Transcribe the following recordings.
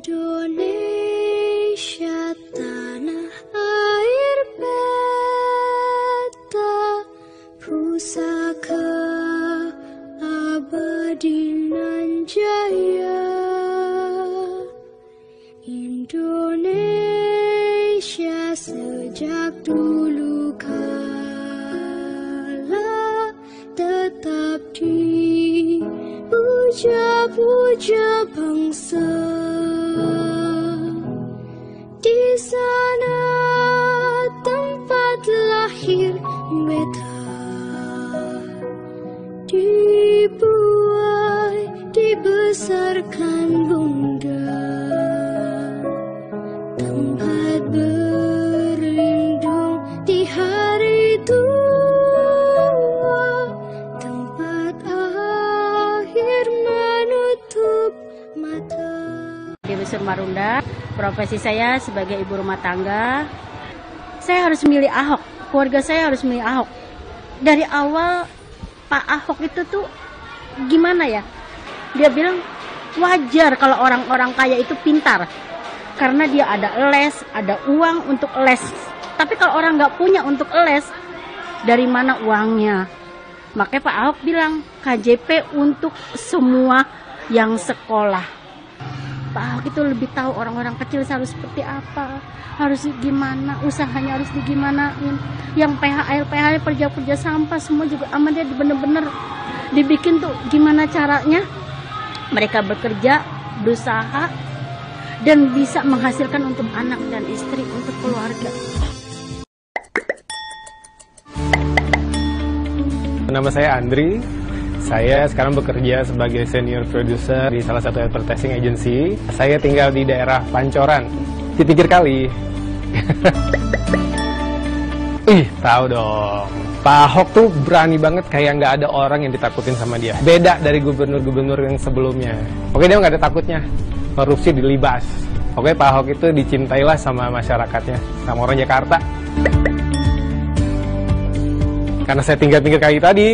Indonesia tanah air beta, pusaka abadi nan jaya. Indonesia sejak dulu kala tetap dipuja-puja bangsa. Di sana tempat lahir beta, dibuai, dibesarkan bunda, tempat berlindung di hari tua, tempat akhir menutup mata. Besar Marunda, profesi saya sebagai ibu rumah tangga. Saya harus milih Ahok, keluarga saya harus milih Ahok. Dari awal Pak Ahok itu tuh gimana ya? Dia bilang wajar kalau orang-orang kaya itu pintar, karena dia ada les, ada uang untuk les. Tapi kalau orang nggak punya untuk les, dari mana uangnya? Makanya Pak Ahok bilang KJP untuk semua yang sekolah. Pak Ahok itu lebih tahu orang-orang kecil harus seperti apa, harus gimana, usahanya harus digimanain. Yang PHL kerja sampah semua juga aman, dia bener-bener dibikin tuh gimana caranya mereka bekerja, berusaha, dan bisa menghasilkan untuk anak dan istri, untuk keluarga. Nama saya Andri. Saya sekarang bekerja sebagai senior producer di salah satu advertising agency. Saya tinggal di daerah Pancoran, di pinggir kali. Ih, tahu dong. Pak Ahok tuh berani banget, kayak nggak ada orang yang ditakutin sama dia. Beda dari gubernur-gubernur yang sebelumnya. Oke, dia nggak ada takutnya. Korupsi dilibas. Oke, Pak Ahok itu dicintailah sama masyarakatnya, sama orang Jakarta. Karena saya tinggal pinggir kali tadi,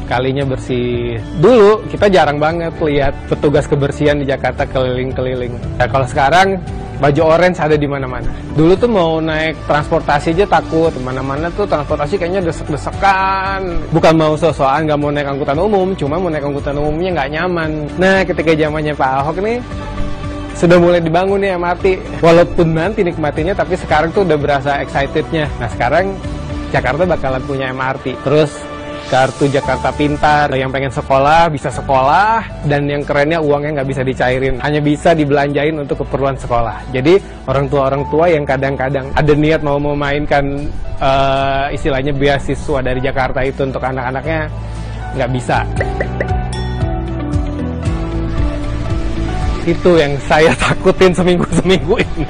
kalinya bersih. Dulu kita jarang banget lihat petugas kebersihan di Jakarta keliling-keliling. Nah, kalau sekarang baju orange ada di mana-mana. Dulu tuh mau naik transportasi aja takut, mana-mana tuh transportasi kayaknya desek-desekan. Bukan mau so-soan, nggak mau naik angkutan umum, cuma mau naik angkutan umumnya nggak nyaman. Nah, ketika zamannya Pak Ahok nih, sudah mulai dibangun nih MRT. Walaupun nanti nikmatinya, tapi sekarang tuh udah berasa excitednya. Nah, sekarang Jakarta bakalan punya MRT. Terus kartu Jakarta Pintar, yang pengen sekolah bisa sekolah, dan yang kerennya uangnya nggak bisa dicairin, hanya bisa dibelanjain untuk keperluan sekolah. Jadi orang tua yang kadang-kadang ada niat mau memainkan istilahnya beasiswa dari Jakarta itu untuk anak-anaknya, nggak bisa. Itu yang saya takutin seminggu ini.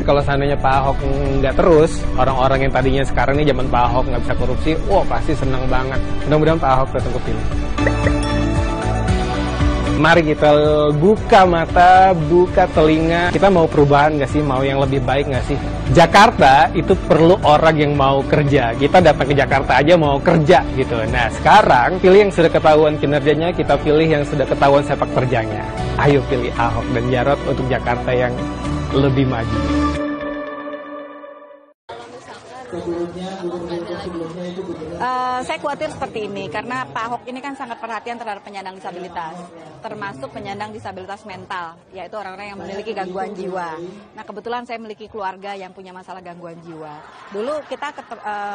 Kalau seandainya Pak Ahok nggak terus, orang-orang yang tadinya sekarang ini zaman Pak Ahok nggak bisa korupsi, wah pasti senang banget. Mudah-mudahan Pak Ahok datang kepilih. Mari kita buka mata, buka telinga. Kita mau perubahan nggak sih? Mau yang lebih baik nggak sih? Jakarta itu perlu orang yang mau kerja. Kita datang ke Jakarta aja mau kerja gitu. Nah, sekarang pilih yang sudah ketahuan kinerjanya, kita pilih yang sudah ketahuan sepak terjangnya. Ayo pilih Ahok dan Jarot untuk Jakarta yang lebih maju. Saya khawatir seperti ini karena Pak Ahok ini kan sangat perhatian terhadap penyandang disabilitas, termasuk penyandang disabilitas mental, yaitu orang-orang yang memiliki gangguan jiwa. Nah, kebetulan saya memiliki keluarga yang punya masalah gangguan jiwa. Dulu kita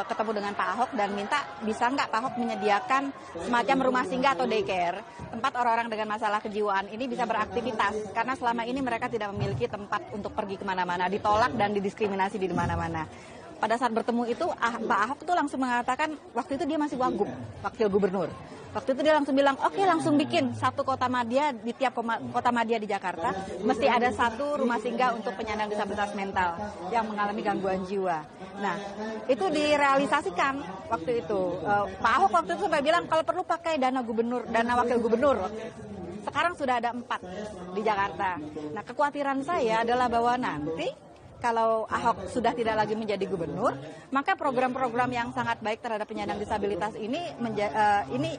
ketemu dengan Pak Ahok dan minta bisa nggak Pak Ahok menyediakan semacam rumah singgah atau daycare, tempat orang-orang dengan masalah kejiwaan ini bisa beraktivitas, karena selama ini mereka tidak memiliki tempat untuk pergi kemana-mana, ditolak dan didiskriminasi di mana-mana. Pada saat bertemu itu, Pak Ahok itu langsung mengatakan, waktu itu dia masih wagub, wakil gubernur. Waktu itu dia langsung bilang, oke, langsung bikin satu kota madya, di tiap kota madya di Jakarta, mesti ada satu rumah singgah untuk penyandang disabilitas mental yang mengalami gangguan jiwa. Nah, itu direalisasikan waktu itu. Pak Ahok waktu itu sampai bilang, kalau perlu pakai dana gubernur, dana wakil gubernur. Sekarang sudah ada 4 di Jakarta. Nah, kekhawatiran saya adalah bahwa nanti, kalau Ahok sudah tidak lagi menjadi gubernur, maka program-program yang sangat baik terhadap penyandang disabilitas ini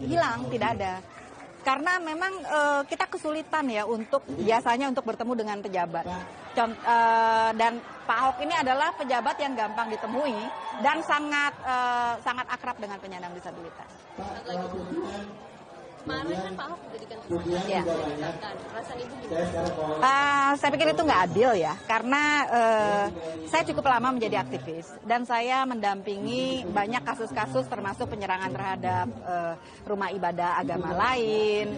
hilang, tidak ada. Karena memang kita kesulitan ya biasanya untuk bertemu dengan pejabat. Dan Pak Ahok ini adalah pejabat yang gampang ditemui dan sangat akrab dengan penyandang disabilitas. Kemarin kan Pak Ahok dijadikan Ya. Perasaan Ibu gimana? Saya pikir itu nggak adil ya, karena saya cukup lama menjadi aktivis dan saya mendampingi banyak kasus-kasus termasuk penyerangan terhadap rumah ibadah agama lain,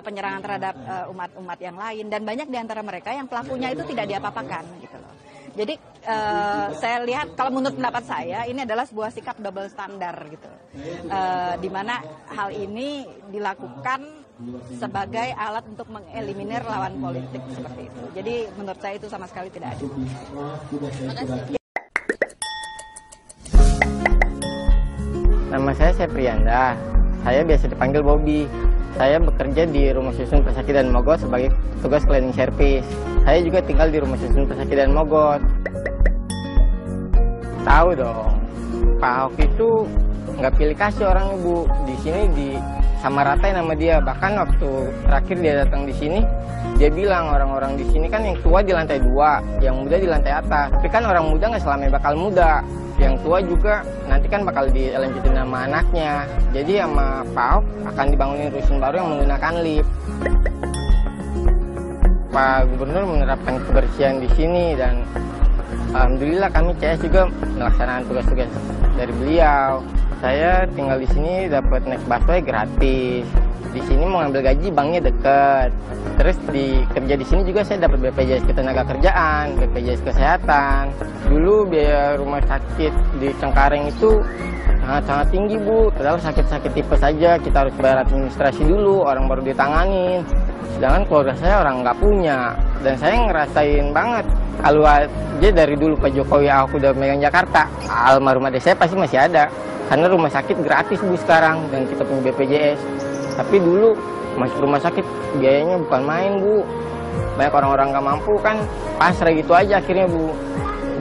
penyerangan terhadap umat-umat yang lain, dan banyak di antara mereka yang pelakunya itu tidak diapa-apakan gitu loh. Jadi saya lihat kalau menurut pendapat saya ini adalah sebuah sikap double standar gitu, di mana hal ini dilakukan sebagai alat untuk mengeliminir lawan politik seperti itu. Jadi menurut saya itu sama sekali tidak adil. Nama saya Seprianda, saya biasa dipanggil Bobby. Saya bekerja di Rumah Susun Persakitan Mogot sebagai tugas cleaning service. Saya juga tinggal di Rumah Susun Persakitan Mogot. Tahu dong, Pak Ahok itu nggak pilih kasih orang Ibu. Di sini disamaratain sama dia. Bahkan waktu terakhir dia datang di sini, dia bilang orang-orang di sini kan yang tua di lantai 2, yang muda di lantai atas. Tapi kan orang muda nggak selamanya bakal muda. Yang tua juga nanti kan bakal dilanjutin sama anaknya. Jadi sama Pak Ahok akan dibangunin rusun baru yang menggunakan lift. Pak Gubernur menerapkan kebersihan di sini dan alhamdulillah kami CS juga melaksanakan tugas-tugas dari beliau. Saya tinggal di sini dapat naik busway gratis. Di sini mau ngambil gaji banknya deket. Terus kerja di sini juga saya dapat BPJS Ketenagakerjaan, BPJS Kesehatan. Dulu biaya rumah sakit di Cengkareng itu sangat tinggi Bu. Padahal sakit-sakit tipes saja kita harus bayar administrasi dulu, orang baru ditanganin. Sedangkan keluarga saya orang nggak punya. Dan saya ngerasain banget kalau aja dari dulu Pak Jokowi aku udah megang Jakarta, almarhum adik saya pasti masih ada. Karena rumah sakit gratis Bu sekarang dan kita punya BPJS. Tapi dulu masuk rumah sakit biayanya bukan main Bu. Banyak orang-orang nggak mampu kan pasrah gitu aja akhirnya Bu.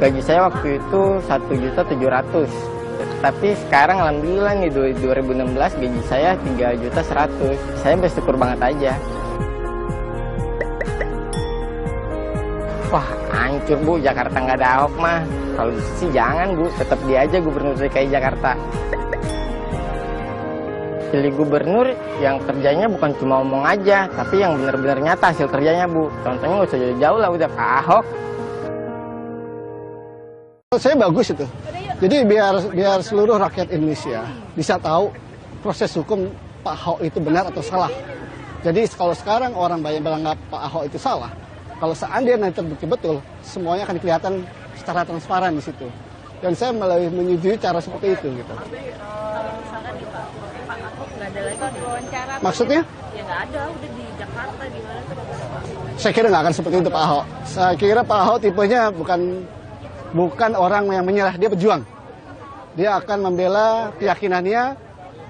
Gaji saya waktu itu 1.700.000. Tapi sekarang alhamdulillah nih 2016 gaji saya 3.100.000. Saya bersyukur banget aja. Wah hancur Bu, Jakarta nggak ada Ahok mah. Kalau sih jangan Bu, tetap dia aja Gubernur DKI Jakarta. Pilih gubernur yang kerjanya bukan cuma omong aja, tapi yang benar-benar nyata hasil kerjanya Bu. Contohnya nggak usah jauh-jauh lah, udah Pak Ahok. Saya bagus itu. Jadi biar seluruh rakyat Indonesia bisa tahu proses hukum Pak Ahok itu benar atau salah. Jadi kalau sekarang orang banyak menganggap Pak Ahok itu salah, kalau seandainya nanti terbukti betul, semuanya akan kelihatan secara transparan di situ. Dan saya menyetujui cara seperti itu gitu. Misalkan di Pak Ahok nggak ada lagi diwawancara. Maksudnya? Ya nggak ada, udah di Jakarta di mana tuh Pak? Saya kira nggak akan seperti itu Pak Ahok. Saya kira Pak Ahok tipenya bukan orang yang menyerah, dia pejuang. Dia akan membela keyakinannya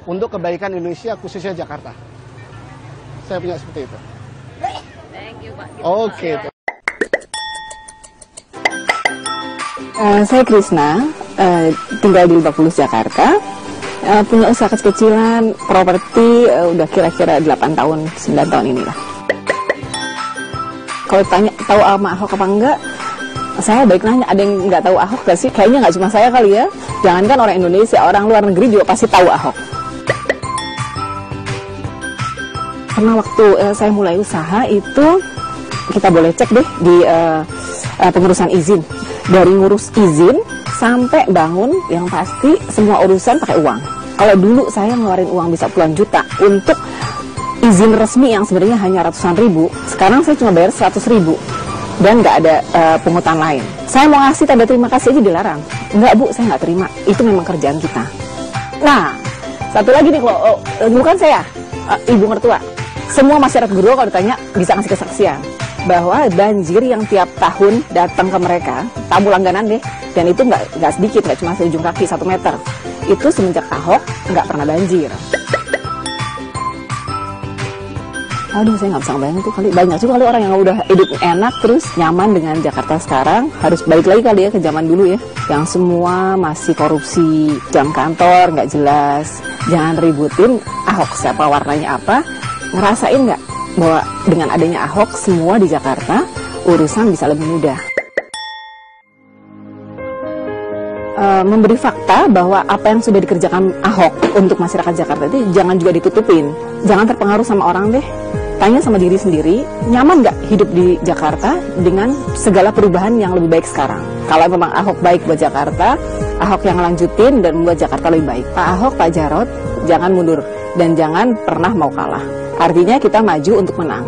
untuk kebaikan Indonesia, khususnya Jakarta. Saya punya seperti itu. Thank you Pak. Oke. Saya Krisna, tinggal di Lebak Bulus, Jakarta. Punya usaha kecil-kecilan, properti, udah kira-kira 8 tahun, 9 tahun inilah. Kalau tanya tahu sama Ahok apa enggak, saya baik nanya, ada yang nggak tahu Ahok gak sih? Kayaknya nggak cuma saya kali ya. Jangankan orang Indonesia, orang luar negeri juga pasti tahu Ahok. Karena waktu saya mulai usaha itu, kita boleh cek deh di pengurusan izin. Dari ngurus izin sampai bangun, yang pasti semua urusan pakai uang. Kalau dulu saya ngeluarin uang bisa puluhan juta untuk izin resmi yang sebenarnya hanya ratusan ribu, sekarang saya cuma bayar 100.000 dan nggak ada pungutan lain. Saya mau ngasih tanda terima kasih aja dilarang. Enggak Bu, saya nggak terima. Itu memang kerjaan kita. Nah, satu lagi nih, kalau bukan saya, ibu mertua. Semua masyarakat Guru kalau ditanya bisa ngasih kesaksian bahwa banjir yang tiap tahun datang ke mereka, tamu langganan deh, dan itu nggak sedikit, nggak cuma seujung kaki 1 meter. Itu semenjak Ahok nggak pernah banjir. Aduh, saya nggak bisa ngebayangin tuh kali. Banyak juga kali orang yang udah hidup enak terus nyaman dengan Jakarta sekarang, harus balik lagi kali ya ke zaman dulu ya, yang semua masih korupsi, jam kantor nggak jelas. Jangan ributin Ahok siapa, warnanya apa. Ngerasain nggak bahwa dengan adanya Ahok semua di Jakarta urusan bisa lebih mudah. Memberi fakta bahwa apa yang sudah dikerjakan Ahok untuk masyarakat Jakarta itu jangan juga ditutupin. Jangan terpengaruh sama orang deh. Tanya sama diri sendiri, nyaman nggak hidup di Jakarta dengan segala perubahan yang lebih baik sekarang? Kalau memang Ahok baik buat Jakarta, Ahok yang lanjutin dan membuat Jakarta lebih baik. Pak Ahok, Pak Jarot, jangan mundur dan jangan pernah mau kalah. Artinya kita maju untuk menang.